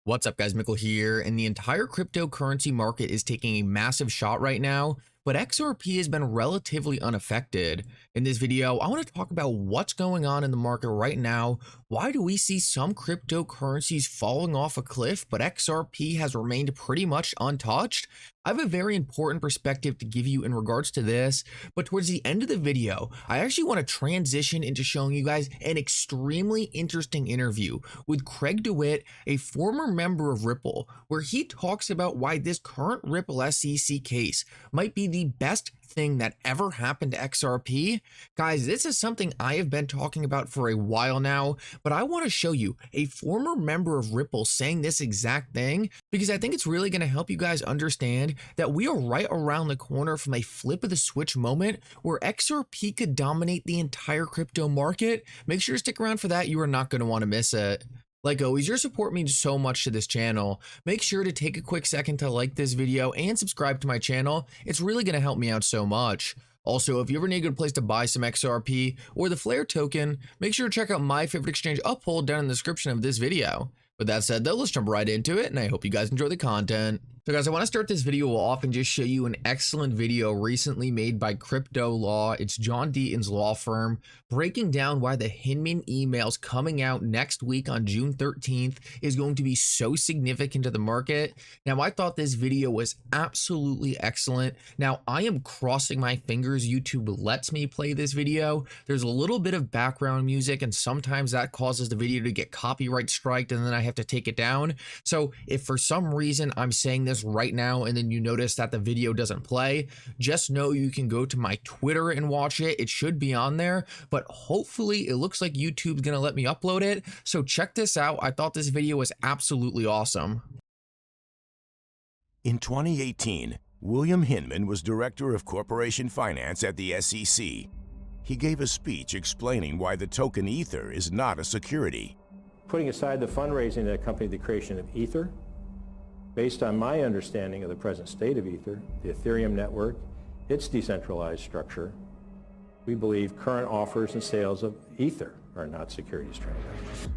What's up, guys? Mickle here, and the entire cryptocurrency market is taking a massive shot right now, but XRP has been relatively unaffected. In this video, I want to talk about what's going on in the market right now. Why do we see some cryptocurrencies falling off a cliff, but XRP has remained pretty much untouched? I have a very important perspective to give you in regards to this, but towards the end of the video, I actually want to transition into showing you guys an extremely interesting interview with Craig DeWitt, a former member of Ripple, where he talks about why this current Ripple SEC case might be the best thing that ever happened to XRP. Guys, this is something I have been talking about for a while now, but I want to show you a former member of Ripple saying this exact thing because I think it's really going to help you guys understand that we are right around the corner from a flip of the switch moment where XRP could dominate the entire crypto market. Make sure to stick around for that. You are not going to want to miss it. Like always, your support means so much to this channel. Make sure to take a quick second to like this video and subscribe to my channel. It's really going to help me out so much. Also, if you ever need a good place to buy some XRP or the Flare token, make sure to check out my favorite exchange, Uphold, down in the description of this video. With that said though, let's jump right into it, and I hope you guys enjoy the content. So guys, I want to start this video off and just show you an excellent video recently made by Crypto Law. It's John Deaton's law firm, breaking down why the Hinman emails coming out next week on June 13th is going to be so significant to the market. Now, I thought this video was absolutely excellent. Now, I am crossing my fingers YouTube lets me play this video. There's a little bit of background music, and sometimes that causes the video to get copyright striked, and then I have to take it down. So if for some reason I'm saying this right now and then you notice that the video doesn't play, just know you can go to my Twitter and watch it. It should be on there, but hopefully it looks like YouTube's gonna let me upload it. So check this out. I thought this video was absolutely awesome. In 2018, William Hinman was Director of Corporation Finance at the SEC. He gave a speech explaining why the token Ether is not a security. Putting aside the fundraising that accompanied the creation of Ether, based on my understanding of the present state of Ether, the Ethereum network, its decentralized structure, we believe current offers and sales of Ether are not securities transactions.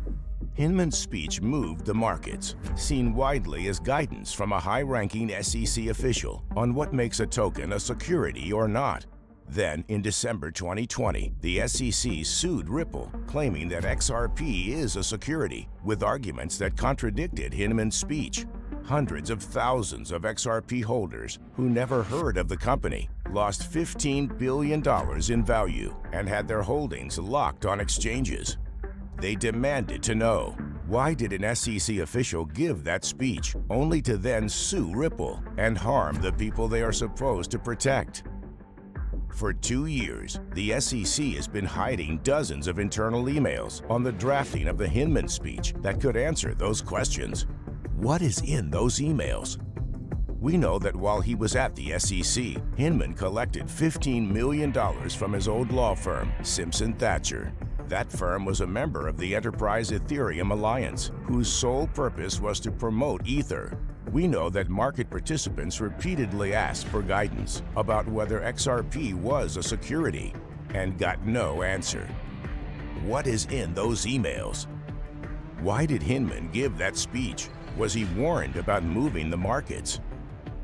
Hinman's speech moved the markets, seen widely as guidance from a high-ranking SEC official on what makes a token a security or not. Then, in December 2020, the SEC sued Ripple, claiming that XRP is a security, with arguments that contradicted Hinman's speech. Hundreds of thousands of XRP holders who never heard of the company lost $15 billion in value and had their holdings locked on exchanges. They demanded to know, why did an SEC official give that speech only to then sue Ripple and harm the people they are supposed to protect? For 2 years, the SEC has been hiding dozens of internal emails on the drafting of the Hinman speech that could answer those questions. What is in those emails? We know that while he was at the SEC, Hinman collected $15 million from his old law firm, Simpson Thacher. That firm was a member of the Enterprise Ethereum Alliance, whose sole purpose was to promote Ether. We know that market participants repeatedly asked for guidance about whether XRP was a security and got no answer. What is in those emails? Why did Hinman give that speech? Was he warned about moving the markets?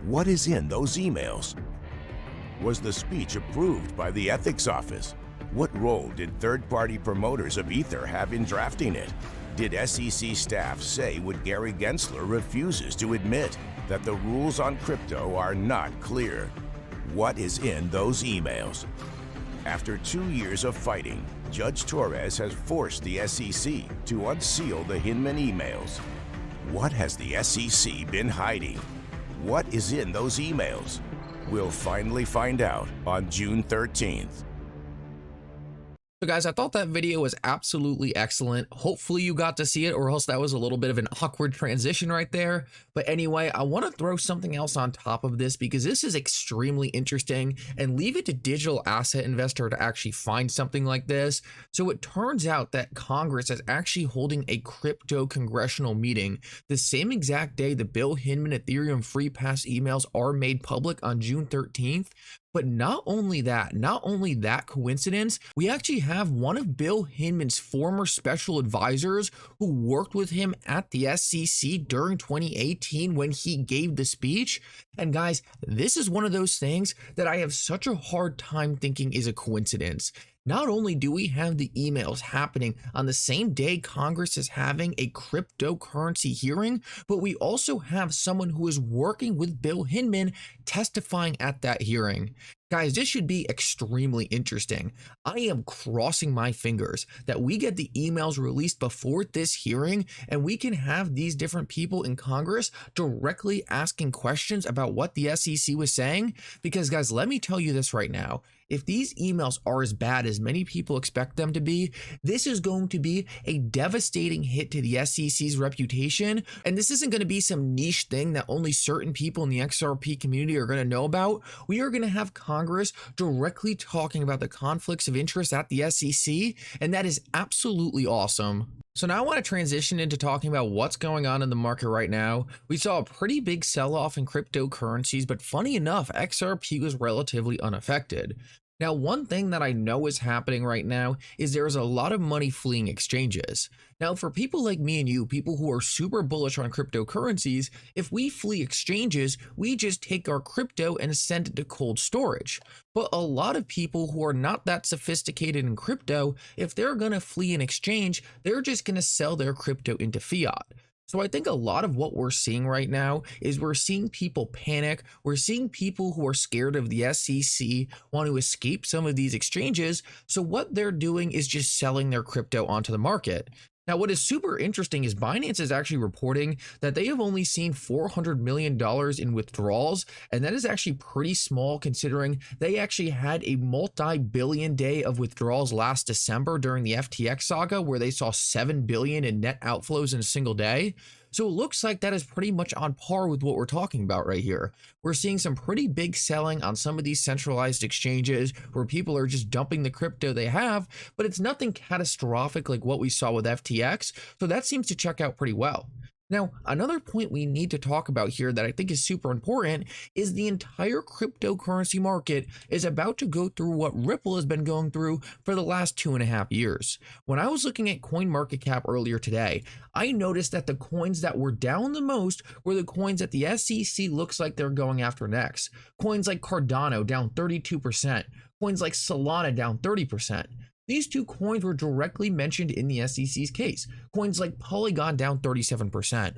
What is in those emails? Was the speech approved by the ethics office? What role did third-party promoters of Ether have in drafting it? Did SEC staff say what Gary Gensler refuses to admit, that the rules on crypto are not clear? What is in those emails? After 2 years of fighting, Judge Torres has forced the SEC to unseal the Hinman emails. What has the SEC been hiding? What is in those emails? We'll finally find out on June 13th. So guys, I thought that video was absolutely excellent. Hopefully you got to see it, or else that was a little bit of an awkward transition right there. But anyway, I want to throw something else on top of this because this is extremely interesting, and leave it to digital asset investor to actually find something like this. So it turns out that Congress is actually holding a crypto congressional meeting the same exact day the Bill Hinman Ethereum free pass emails are made public on June 13th. But not only that coincidence, we actually have one of Bill Hinman's former special advisors who worked with him at the SEC during 2018 when he gave the speech. And guys, this is one of those things that I have such a hard time thinking is a coincidence. Not only do we have the emails happening on the same day Congress is having a cryptocurrency hearing, but we also have someone who is working with Bill Hinman testifying at that hearing. Guys, this should be extremely interesting. I am crossing my fingers that we get the emails released before this hearing and we can have these different people in Congress directly asking questions about what the SEC was saying. Because guys, let me tell you this right now. If these emails are as bad as many people expect them to be, this is going to be a devastating hit to the SEC's reputation. And this isn't going to be some niche thing that only certain people in the XRP community are going to know about. We are going to have Congress directly talking about the conflicts of interest at the SEC, and that is absolutely awesome. So now I want to transition into talking about what's going on in the market right now. We saw a pretty big sell-off in cryptocurrencies, but funny enough, XRP was relatively unaffected. Now, one thing that I know is happening right now is there is a lot of money fleeing exchanges. Now, for people like me and you, people who are super bullish on cryptocurrencies, if we flee exchanges, we just take our crypto and send it to cold storage. But a lot of people who are not that sophisticated in crypto, if they're going to flee an exchange, they're just going to sell their crypto into fiat. So I think a lot of what we're seeing right now is we're seeing people panic. We're seeing people who are scared of the SEC want to escape some of these exchanges. So what they're doing is just selling their crypto onto the market. Now, what is super interesting is Binance is actually reporting that they have only seen $400 million in withdrawals, and that is actually pretty small considering they actually had a multi-billion day of withdrawals last December during the FTX saga where they saw $7 billion in net outflows in a single day. So it looks like that is pretty much on par with what we're talking about right here. We're seeing some pretty big selling on some of these centralized exchanges where people are just dumping the crypto they have, but it's nothing catastrophic like what we saw with FTX. So that seems to check out pretty well. Now, another point we need to talk about here that I think is super important is the entire cryptocurrency market is about to go through what Ripple has been going through for the last 2.5 years. When I was looking at CoinMarketCap earlier today, I noticed that the coins that were down the most were the coins that the SEC looks like they're going after next. Coins like Cardano down 32%, coins like Solana down 30%. These two coins were directly mentioned in the SEC's case. Coins like Polygon down 37%.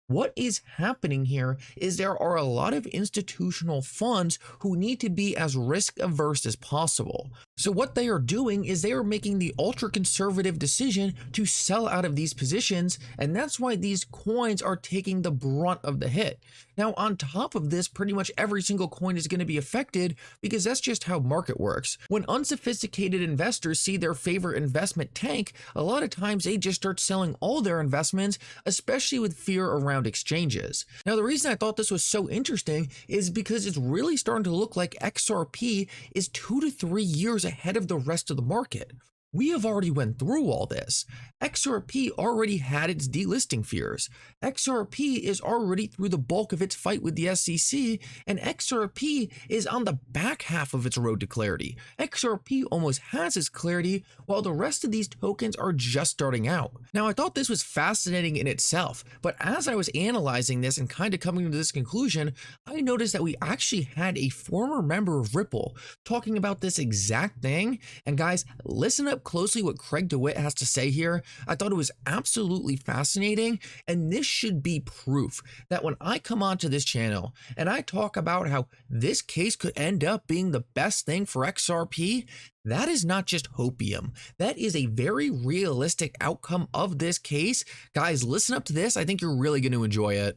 What is happening here is there are a lot of institutional funds who need to be as risk averse as possible. So what they are doing is they are making the ultra conservative decision to sell out of these positions, and that's why these coins are taking the brunt of the hit. Now, on top of this, pretty much every single coin is going to be affected because that's just how market works. When unsophisticated investors see their favorite investment tank, a lot of times they just start selling all their investments, especially with fear around exchanges. Now, the reason I thought this was so interesting is because it's really starting to look like XRP is 2 to 3 years ahead of the rest of the market. We have already went through all this. XRP already had its delisting fears. XRP is already through the bulk of its fight with the SEC, and XRP is on the back half of its road to clarity. XRP almost has its clarity, while the rest of these tokens are just starting out. Now, I thought this was fascinating in itself, but as I was analyzing this and kind of coming to this conclusion, I noticed that we actually had a former member of Ripple talking about this exact thing. And guys, listen up closely what Craig DeWitt has to say here. I thought it was absolutely fascinating, and this should be proof that when I come onto this channel and I talk about how this case could end up being the best thing for XRP, that is not just hopium. That is a very realistic outcome of this case. Guys, listen up to this. I think you're really going to enjoy it.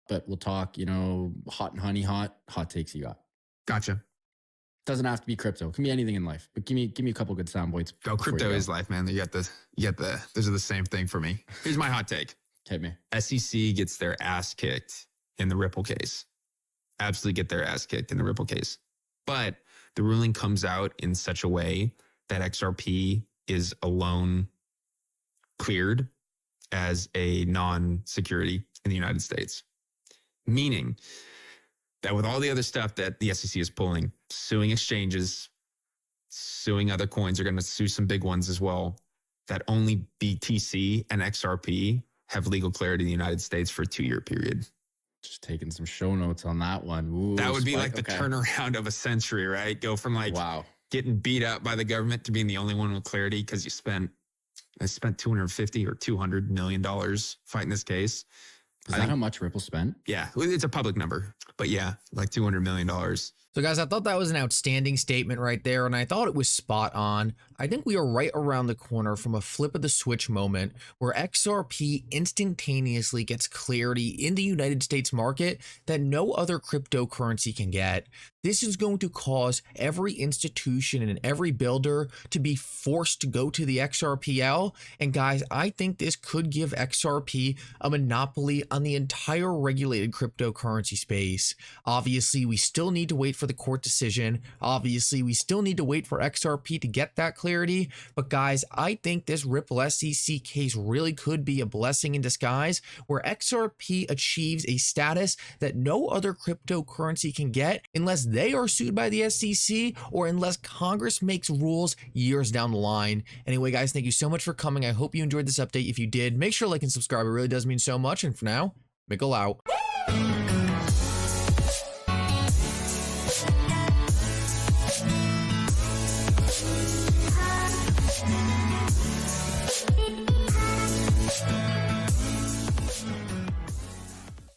But we'll talk, hot and honey hot takes you got. Gotcha. Doesn't have to be crypto. It can be anything in life. But give me a couple good sound bites. Go, crypto is life, man. You get the those are the same thing for me. Here's my hot take. Hit me. SEC gets their ass kicked in the Ripple case. Absolutely get their ass kicked in the Ripple case. But the ruling comes out in such a way that XRP is alone cleared as a non-security in the United States. Meaning that with all the other stuff that the SEC is pulling, suing exchanges, suing other coins, are going to sue some big ones as well, that only BTC and XRP have legal clarity in the United States for a 2-year period. Just taking some show notes on that one. Ooh, that would be spike. like the turnaround of a century, right? Go from like wow, getting beat up by the government to being the only one with clarity because I spent $250 or $200 million fighting this case. Is that how much Ripple spent? Yeah, it's a public number, but yeah, like $200 million. So guys, I thought that was an outstanding statement right there, and I thought it was spot on. I think we are right around the corner from a flip of the switch moment where XRP instantaneously gets clarity in the United States market that no other cryptocurrency can get. This is going to cause every institution and every builder to be forced to go to the XRPL. And guys, I think this could give XRP a monopoly on the entire regulated cryptocurrency space. Obviously, we still need to wait for the court decision. Obviously, we still need to wait for XRP to get that clarity. But guys, I think this Ripple SEC case really could be a blessing in disguise where XRP achieves a status that no other cryptocurrency can get unless they are sued by the SEC or unless Congress makes rules years down the line. Anyway, guys, thank you so much for coming. I hope you enjoyed this update. If you did, make sure to like and subscribe. It really does mean so much. And for now, Mickle out.